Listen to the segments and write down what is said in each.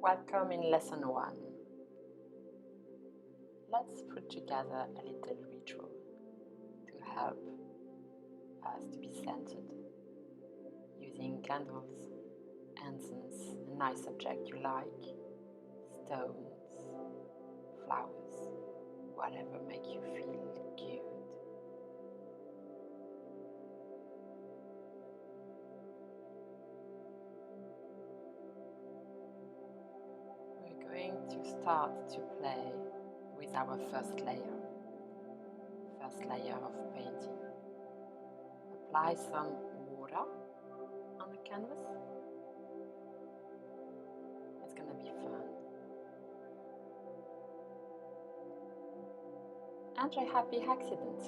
Welcome in lesson 1. Let's put together a little ritual to help us to be centered using candles, incense, a nice object you like, stones, flowers, whatever make you feel good. We're going to start to play with our first layer of painting. Apply some water on the canvas. It's gonna be fun. Enjoy happy accident.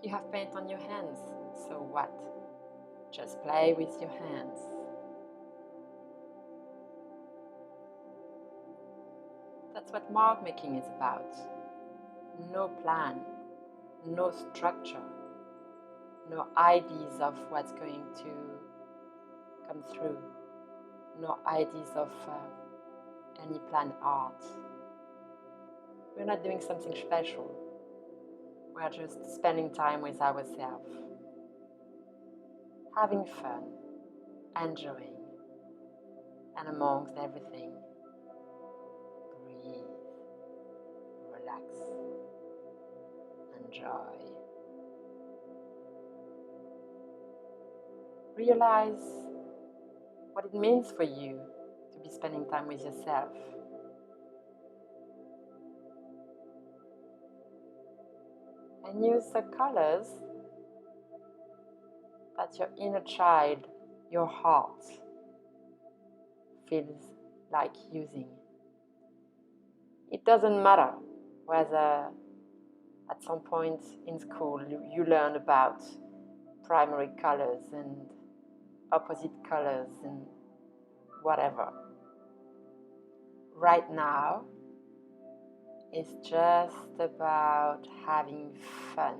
You have paint on your hands, so what? Just play with your hands. That's what mark making is about. No plan, no structure, no ideas of what's going to come through, no ideas of any planned art. We're not doing something special. We're just spending time with ourselves, having fun, enjoying, and amongst everything, breathe, relax, enjoy. Realize what it means for you to be spending time with yourself. And use the colors that your inner child, your heart, feels like using. It doesn't matter whether at some point in school you learn about primary colors and opposite colors and whatever. Right now, it's just about having fun.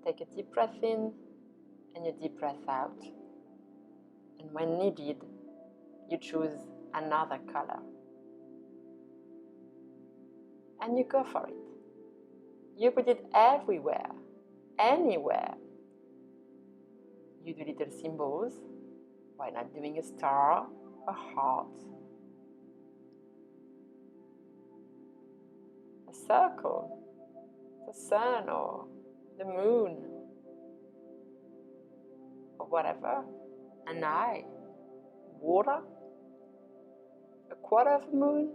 Take a deep breath in and a deep breath out. And when needed, you choose another color. And you go for it. You put it everywhere, anywhere. You do little symbols. Why not doing a star, a heart, a circle, the sun or the moon, or whatever, an eye, water, a quarter of a moon,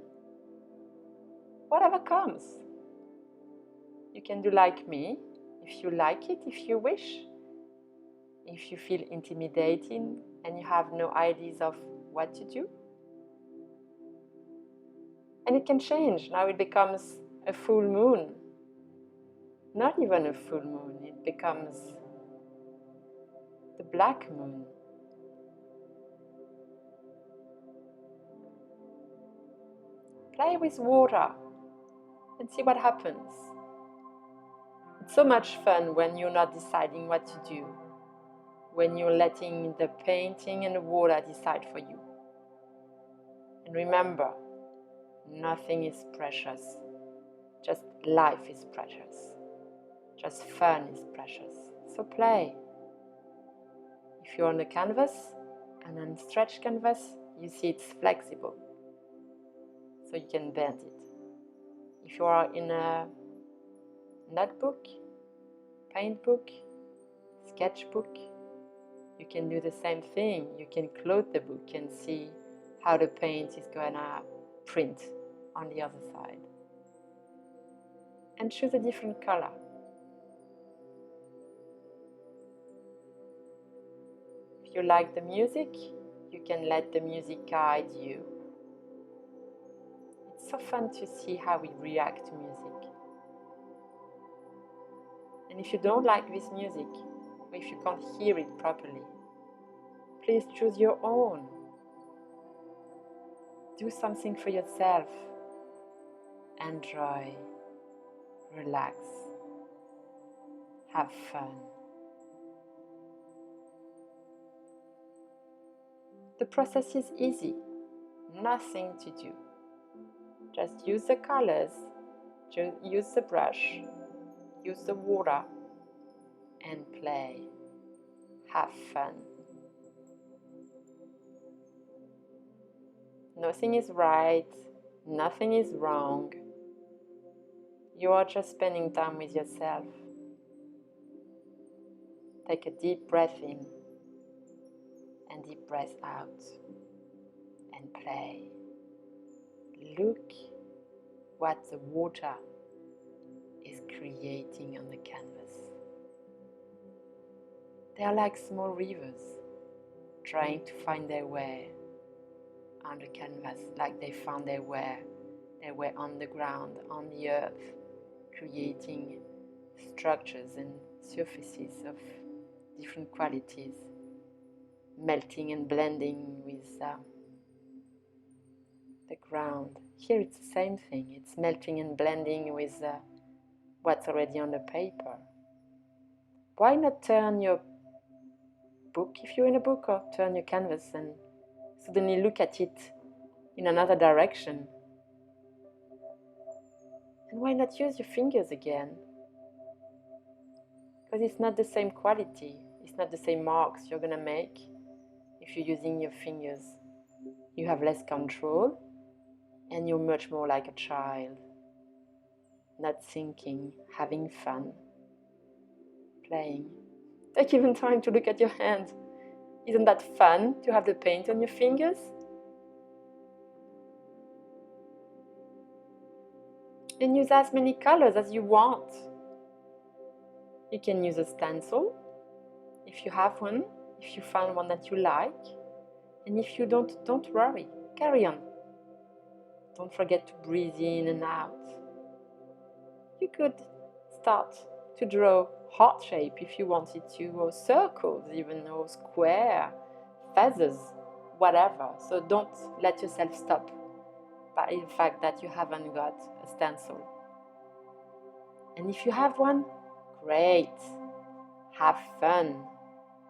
whatever comes. You can do like me, if you like it, if you wish. If you feel intimidating and you have no ideas of what to do. And it can change. Now it becomes a full moon. Not even a full moon. It becomes the black moon. Play with water and see what happens. It's so much fun when you're not deciding what to do. When you're letting the painting and the water decide for you. And remember, nothing is precious. Just life is precious. Just fun is precious. So play. If you're on a canvas and on stretched canvas, you see it's flexible. So you can bend it. If you are in a notebook, paint book, sketchbook, you can do the same thing. You can close the book and see how the paint is going to print on the other side. And choose a different color. If you like the music, you can let the music guide you. It's so fun to see how we react to music. And if you don't like this music, or if you can't hear it properly, please choose your own. Do something for yourself. Enjoy, relax, have fun. The process is easy, nothing to do. Just use the colors, use the brush, use the water, and play. Have fun. Nothing is right, nothing is wrong. You are just spending time with yourself. Take a deep breath in and deep breath out and play. Look what the water is creating on the canvas. They are like small rivers trying to find their way on the canvas, like they found their way on the ground, on the earth, creating structures and surfaces of different qualities, melting and blending with the ground. Here it's the same thing, it's melting and blending with what's already on the paper. Why not turn your book, if you're in a book, or turn your canvas and suddenly look at it in another direction? And why not use your fingers again? Because it's not the same quality, it's not the same marks you're gonna make if you're using your fingers. You have less control and you're much more like a child, not thinking, having fun, playing. Take even time to look at your hands. Isn't that fun to have the paint on your fingers? And use as many colors as you want. You can use a stencil if you have one, if you find one that you like. And if you don't worry, carry on. Don't forget to breathe in and out. You could start to draw heart shape if you wanted to, or circles even, or square, feathers, whatever. So don't let yourself stop by the fact that you haven't got a stencil. And if you have one, great. Have fun.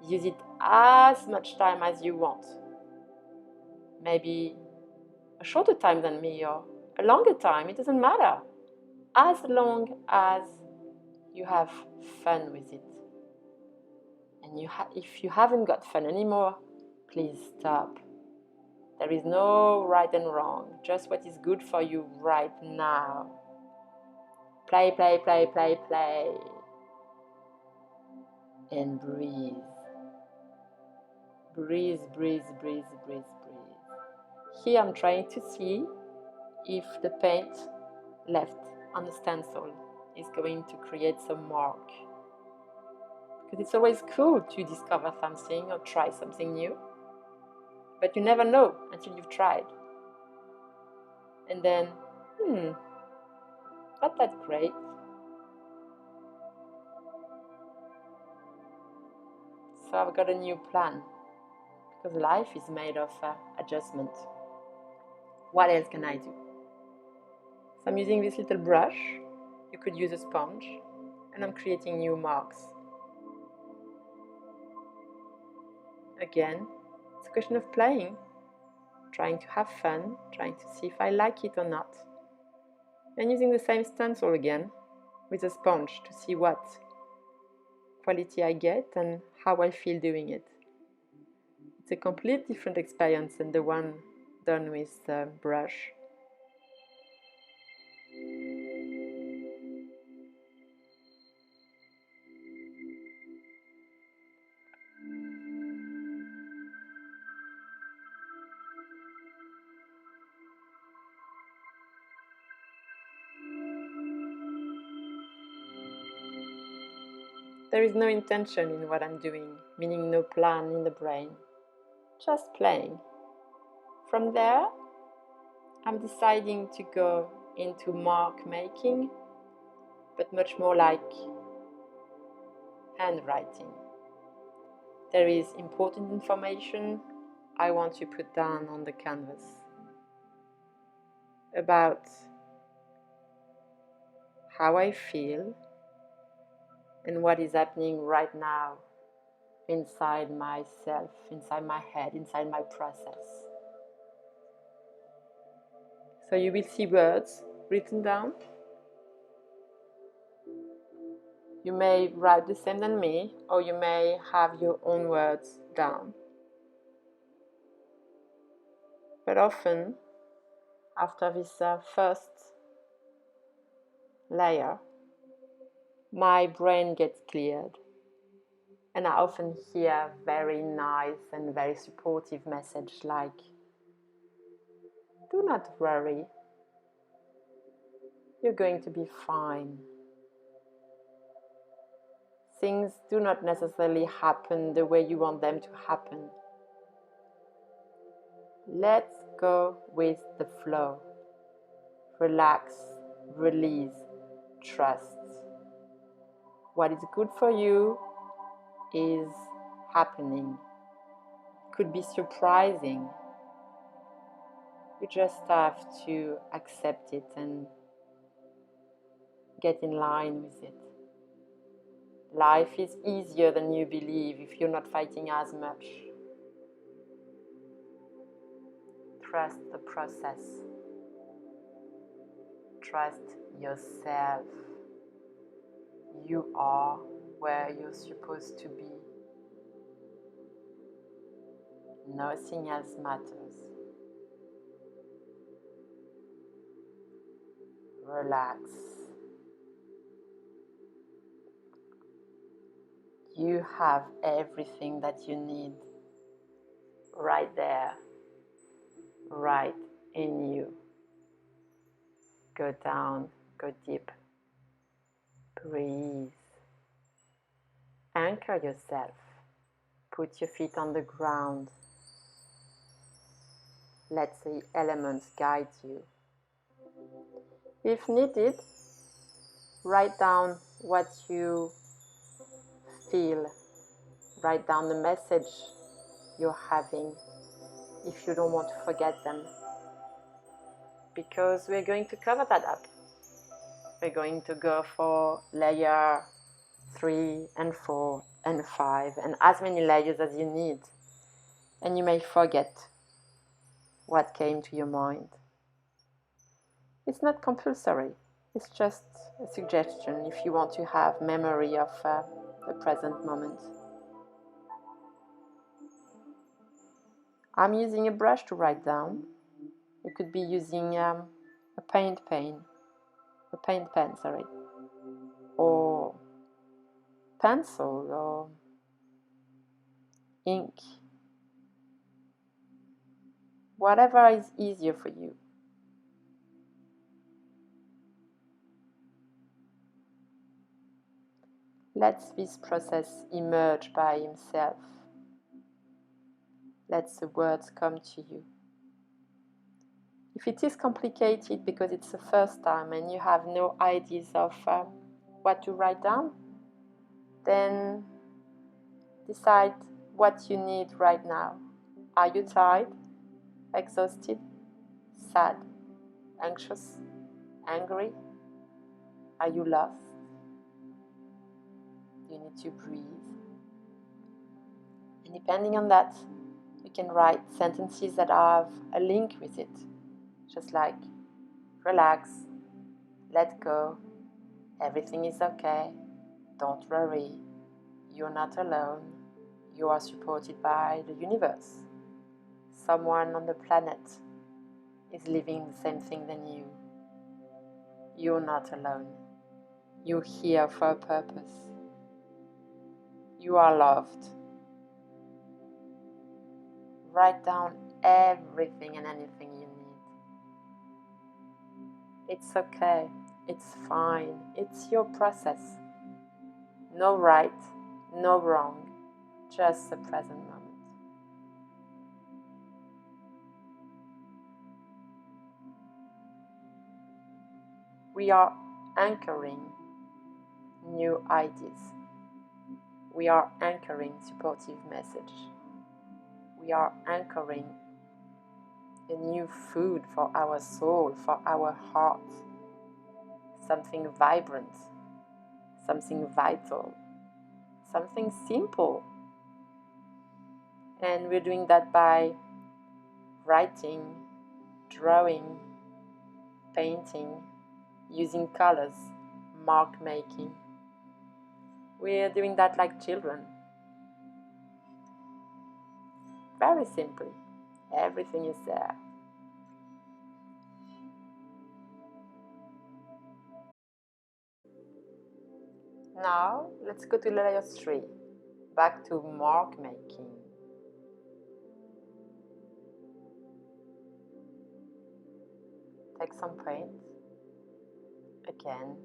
Use it as much time as you want. Maybe a shorter time than me or a longer time, it doesn't matter. As long as you have fun with it. And if you haven't got fun anymore, please stop. There is no right and wrong, just what is good for you right now. Play, play, play, play, play. And breathe. Breathe, breathe, breathe, breathe, breathe. Here I'm trying to see if the paint left on the stencil is going to create some mark. Because it's always cool to discover something or try something new. But you never know until you've tried. And then, not that great. So I've got a new plan. Because life is made of adjustment. What else can I do? So I'm using this little brush. You could use a sponge. And I'm creating new marks. Again, it's a question of playing. Trying to have fun. Trying to see if I like it or not. And using the same stencil again. With a sponge to see what quality I get and how I feel doing it. It's a completely different experience than the one done with the brush. There is no intention in what I'm doing, meaning no plan in the brain. Just playing. From there, I'm deciding to go into mark making, but much more like handwriting. There is important information I want to put down on the canvas about how I feel and what is happening right now inside myself, inside my head, inside my process. So you will see words written down. You may write the same than me, or you may have your own words down. But often, after this first layer, my brain gets cleared. And I often hear very nice and very supportive message like, do not worry, you're going to be fine. Things do not necessarily happen the way you want them to happen. Let's go with the flow. Relax, release, trust. What is good for you is happening. Could be surprising. You just have to accept it and get in line with it. Life is easier than you believe if you're not fighting as much. Trust the process. Trust yourself. You are where you're supposed to be. Nothing else matters. Relax. You have everything that you need right there, right in you. Go down, go deep. Breathe. Anchor yourself. Put your feet on the ground. Let the elements guide you. If needed, write down what you feel. Write down the message you're having if you don't want to forget them. Because we're going to cover that up. We're going to go for layer 3 and 4 and 5 and as many layers as you need. And you may forget what came to your mind. It's not compulsory. It's just a suggestion if you want to have memory of the present moment. I'm using a brush to write down. You could be using a paint pen, or pencil or ink. Whatever is easier for you. Let this process emerge by himself. Let the words come to you. If it is complicated because it's the first time and you have no ideas of what to write down, then decide what you need right now. Are you tired, exhausted, sad, anxious, angry? Are you lost? You need to breathe. And depending on that, you can write sentences that have a link with it. Just like, relax, let go, everything is okay, don't worry, you're not alone, you are supported by the universe. Someone on the planet is living the same thing than you. You're not alone. You're here for a purpose. You are loved. Write down everything and anything you need. It's okay. It's fine. It's your process. No right, no wrong, just the present moment. We are anchoring new ideas. We are anchoring supportive message. We are anchoring a new food for our soul, for our heart. Something vibrant, something vital, something simple, And we're doing that by writing, drawing, painting, using colors, mark making. We're doing that like children. Very simply. Everything is there. Now, let's go to layer 3. Back to mark making. Take some paint. Again,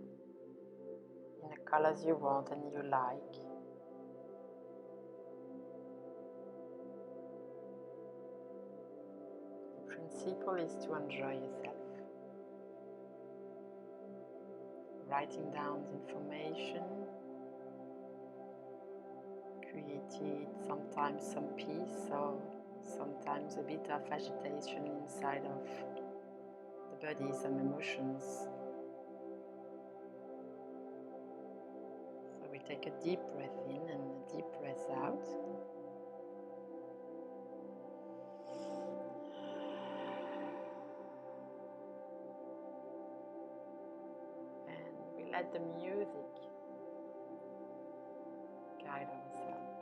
in the colors you want and you like. The principle is to enjoy yourself. Writing down the information, creating sometimes some peace or sometimes a bit of agitation inside of the body, some emotions. So we take a deep breath in and a deep breath out. And we let the music guide ourselves.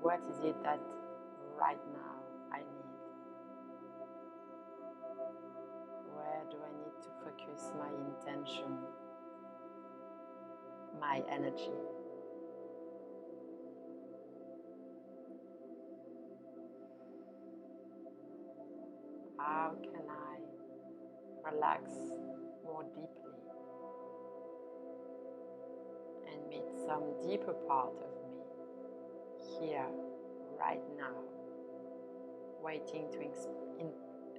What is it that right now I need? Where do I need to focus my intention, my energy? How can I relax more deeply and meet some deeper part of me here, right now, waiting to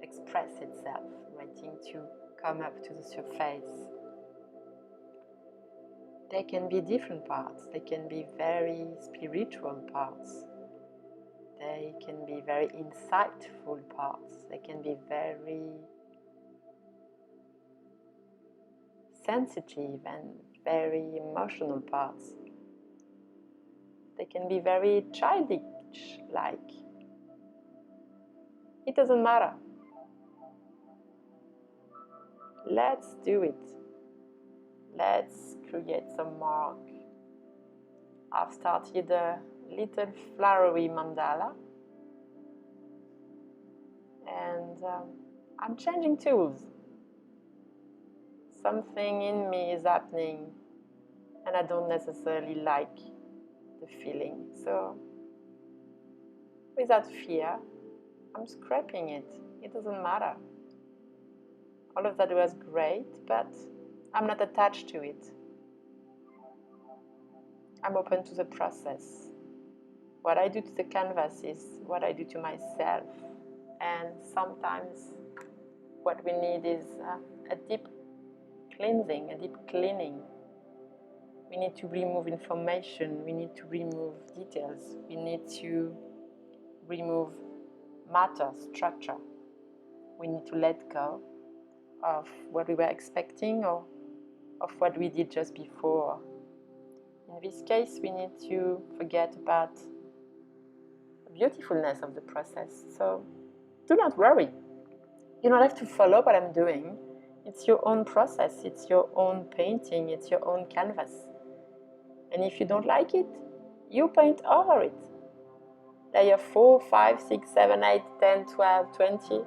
express itself, waiting to come up to the surface? They can be different parts. They can be very spiritual parts. They can be very insightful parts. They can be very sensitive and very emotional parts. They can be very childish-like. It doesn't matter. Let's do it. Let's create some mark. I've started a little flowery mandala, and I'm changing tools. Something in me is happening and I don't necessarily like the feeling. So without fear, I'm scraping it. It doesn't matter. All of that was great, but I'm not attached to it. I'm open to the process. What I do to the canvas is what I do to myself. And sometimes what we need is a deep cleansing, a deep cleaning. We need to remove information, we need to remove details, we need to remove matter, structure. We need to let go of what we were expecting or of what we did just before. In this case, we need to forget about the beautifulness of the process. So do not worry. You don't have to follow what I'm doing. It's your own process, it's your own painting, it's your own canvas. And if you don't like it, you paint over it. Layer 4, 5, 6, 7, 8, 10, 12, 20.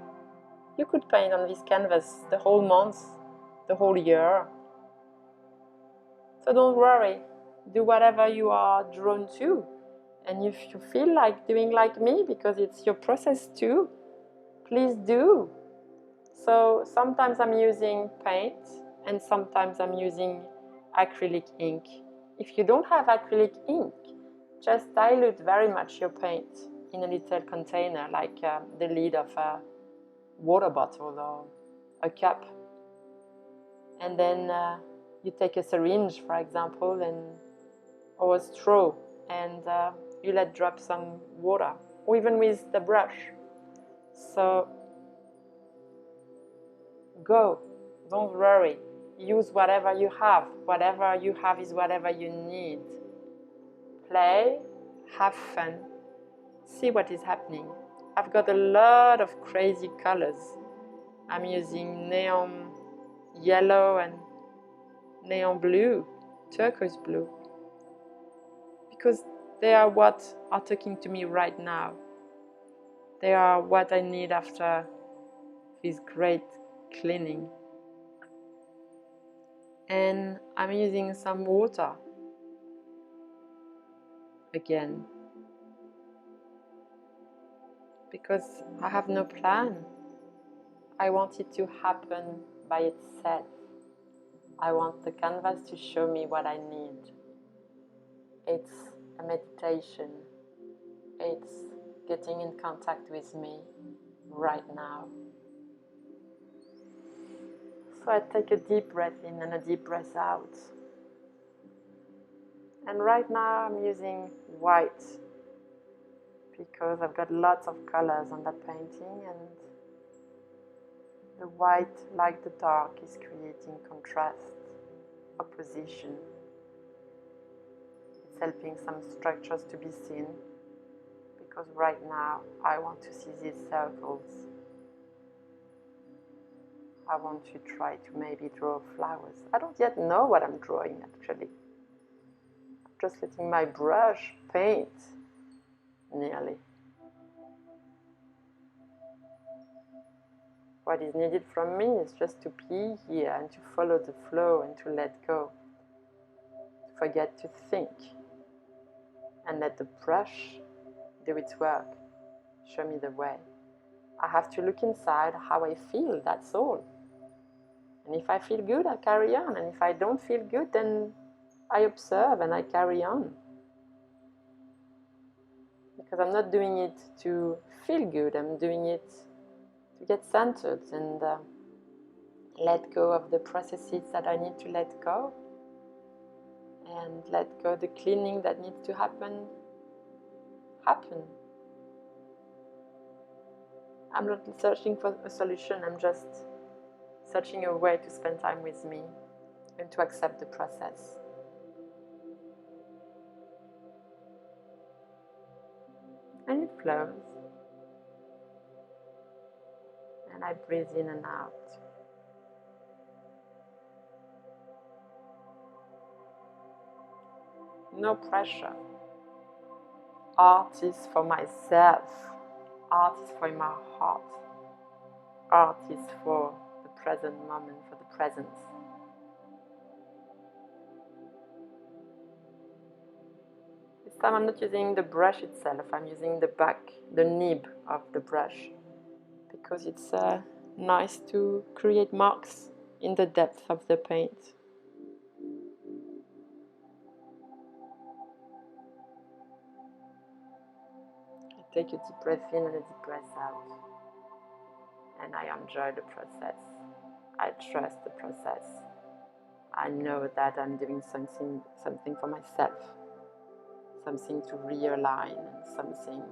You could paint on this canvas the whole month, the whole year. So don't worry. Do whatever you are drawn to. And if you feel like doing like me, because it's your process too, please do. So sometimes I'm using paint and sometimes I'm using acrylic ink. If you don't have acrylic ink, just dilute very much your paint in a little container, like the lid of a water bottle or a cup. And then you take a syringe, for example, or a straw, and you let drop some water, or even with the brush. So go, don't worry, use whatever you have. Whatever you have is whatever you need. Play, have fun, see what is happening. I've got a lot of crazy colors. I'm using neon yellow and neon blue, turquoise blue, because they are what are talking to me right now. They are what I need after this great cleaning. And I'm using some water again, because I have no plan. I want it to happen by itself. I want the canvas to show me what I need. It's a meditation. It's getting in contact with me right now. So I take a deep breath in and a deep breath out. And right now I'm using white because I've got lots of colors on that painting, and the white, like the dark, is creating contrast, opposition. It's helping some structures to be seen, because right now I want to see these circles. I want to try to maybe draw flowers. I don't yet know what I'm drawing actually. I'm just letting my brush paint nearly. What is needed from me is just to be here and to follow the flow and to let go. To forget to think and let the brush do its work, show me the way. I have to look inside how I feel, that's all. And if I feel good, I carry on. And if I don't feel good, then I observe and I carry on. Because I'm not doing it to feel good, I'm doing it to get centered and let go of the processes that I need to let go, and let go the cleaning that needs to happen. I'm not searching for a solution, I'm just searching a way to spend time with me and to accept the process. And it flows. And I breathe in and out. No pressure. Art is for myself. Art is for my heart. Art is for the present moment, for the present. This time I'm not using the brush itself, I'm using the back, the nib of the brush, because it's nice to create marks in the depth of the paint. I take a deep breath in and a deep breath out. And I enjoy the process. I trust the process. I know that I'm doing something for myself, something to realign, and something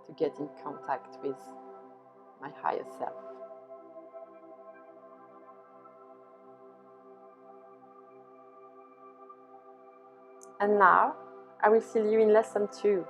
to get in contact with my higher self. And now I will see you in lesson 2.